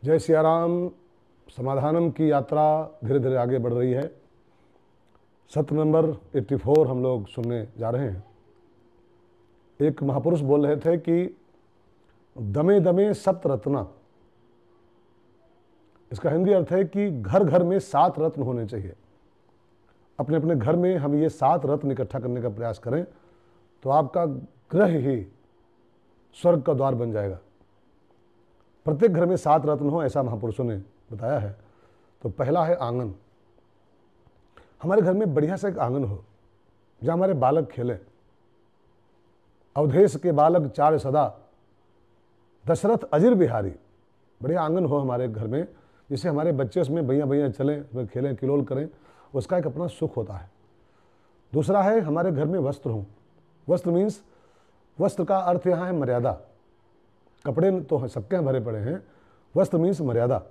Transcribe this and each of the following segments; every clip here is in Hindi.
जय सिया राम। समाधानम की यात्रा धीरे धीरे आगे बढ़ रही है। सत्र नंबर 84 हम लोग सुनने जा रहे हैं। एक महापुरुष बोल रहे थे कि दमे दमे सप्त रत्ना, इसका हिंदी अर्थ है कि घर घर में 7 रत्न होने चाहिए। अपने अपने घर में हम ये 7 रत्न इकट्ठा करने का प्रयास करें तो आपका ग्रह ही स्वर्ग का द्वार बन जाएगा। प्रत्येक घर में 7 रत्न हो, ऐसा महापुरुषों ने बताया है। तो पहला है आंगन। हमारे घर में बढ़िया सा एक आंगन हो जहाँ हमारे बालक खेलें। अवधेश के बालक 4 सदा, दशरथ अजिर बिहारी। बढ़िया आंगन हो हमारे घर में, जिससे हमारे बच्चे उसमें भैया भैया चलें, उसमें खेलें, किलोल करें, उसका एक अपना सुख होता है। दूसरा है हमारे घर में वस्त्र हों। वस्त्र मीन्स, वस्त्र का अर्थ यहाँ है मर्यादा। कपड़े तो सबके यहाँ भरे पड़े हैं, वस्त्र मीन्स मर्यादा।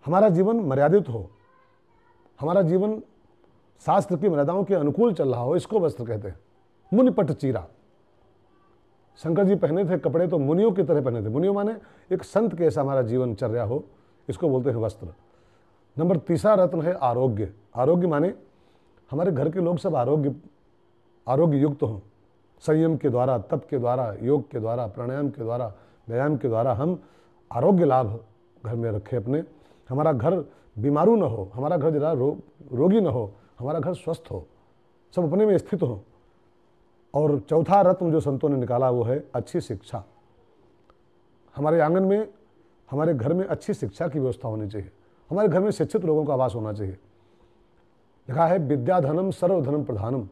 हमारा जीवन मर्यादित हो, हमारा जीवन शास्त्र की मर्यादाओं के अनुकूल चल रहा हो, इसको वस्त्र कहते हैं। मुनिपट चीरा, शंकर जी पहने थे कपड़े तो मुनियों की तरह पहने थे। मुनियों माने एक संत के ऐसा हमारा जीवन चल रहा हो, इसको बोलते हैं वस्त्र। नंबर 3 रत्न है आरोग्य। आरोग्य माने हमारे घर के लोग सब आरोग्य युक्त हों। संयम के द्वारा, तप के द्वारा, योग के द्वारा, प्राणायाम के द्वारा, व्यायाम के द्वारा हम आरोग्य लाभ घर में रखें अपने। हमारा घर बीमारू न हो, हमारा घर जरा रोगी न हो, हमारा घर स्वस्थ हो, सब अपने में स्थित हो। और चौथा रत्न जो संतों ने निकाला वो है अच्छी शिक्षा। हमारे आंगन में, हमारे घर में अच्छी शिक्षा की व्यवस्था होनी चाहिए। हमारे घर में शिक्षित लोगों का आवास होना चाहिए। लिखा है विद्याधनम सर्वधनम प्रधानम।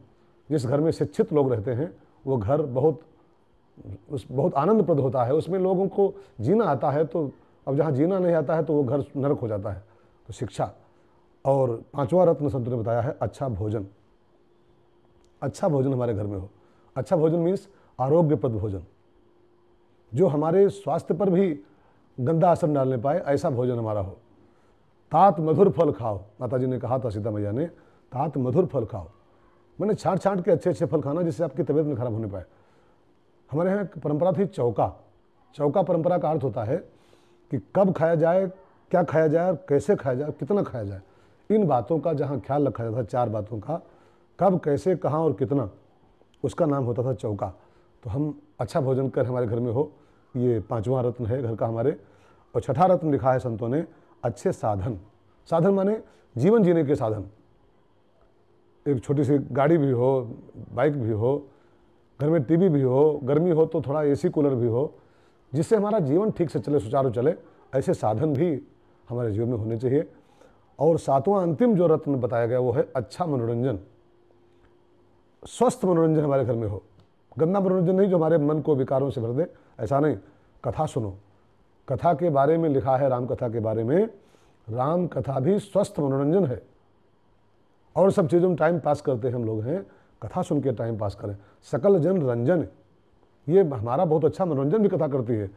जिस घर में शिक्षित लोग रहते हैं वो घर बहुत आनंदप्रद होता है, उसमें लोगों को जीना आता है। तो अब जहाँ जीना नहीं आता है तो वो घर नरक हो जाता है। तो शिक्षा। और 5वां रत्न संतों ने बताया है अच्छा भोजन। अच्छा भोजन हमारे घर में हो। अच्छा भोजन मीन्स आरोग्यप्रद भोजन, जो हमारे स्वास्थ्य पर भी गंदा असर डालने पाए, ऐसा भोजन हमारा हो। तात मधुर फल खाओ, माता जी ने कहा था सीता मैया ने, तात मधुर फल खाओ। मैंने छाँट छाँट के अच्छे अच्छे फल खाना जिससे आपकी तबीयत में खराब होने पाए। हमारे यहाँ परंपरा थी चौका। चौका परंपरा का अर्थ होता है कि कब खाया जाए, क्या खाया जाए, कैसे खाया जाए, कितना खाया जाए, इन बातों का जहाँ ख्याल रखा जाता था, 4 बातों का, कब, कैसे, कहाँ और कितना, उसका नाम होता था चौका। तो हम अच्छा भोजन कर हमारे घर में हो, ये 5वां रत्न है घर का हमारे। और 6ठा रत्न लिखा है संतों ने अच्छे साधन। साधन माने जीवन जीने के साधन। एक छोटी सी गाड़ी भी हो, बाइक भी हो, घर में टीवी भी हो, गर्मी हो तो थोड़ा एसी कूलर भी हो, जिससे हमारा जीवन ठीक से चले, सुचारू चले, ऐसे साधन भी हमारे जीवन में होने चाहिए। और 7वां अंतिम जो रत्न बताया गया वो है अच्छा मनोरंजन। स्वस्थ मनोरंजन हमारे घर में हो। गंदा मनोरंजन नहीं जो हमारे मन को विकारों से भर दे, ऐसा नहीं। कथा सुनो। कथा के बारे में लिखा है, राम कथा के बारे में, राम कथा भी स्वस्थ मनोरंजन है। और सब चीज़ों में टाइम पास करते हैं हम लोग हैं, कथा सुन के टाइम पास करें। सकल जन रंजन, ये हमारा बहुत अच्छा मनोरंजन भी कथा करती है।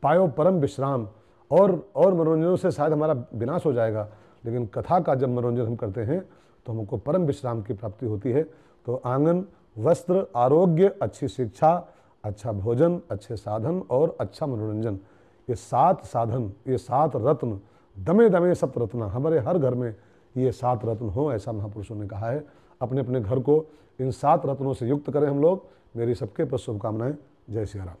पायो परम विश्राम, और मनोरंजनों से शायद हमारा विनाश हो जाएगा, लेकिन कथा का जब मनोरंजन हम करते हैं तो हमको परम विश्राम की प्राप्ति होती है। तो आंगन, वस्त्र, आरोग्य, अच्छी शिक्षा, अच्छा भोजन, अच्छे साधन और अच्छा मनोरंजन, ये 7 साधन, ये 7 रत्न, दमे दमे सप्त रत्न, हमारे हर घर में ये 7 रत्न हो, ऐसा महापुरुषों ने कहा है। अपने अपने घर को इन 7 रत्नों से युक्त करें हम लोग। मेरी सबके पर शुभकामनाएं। जय सिया राम।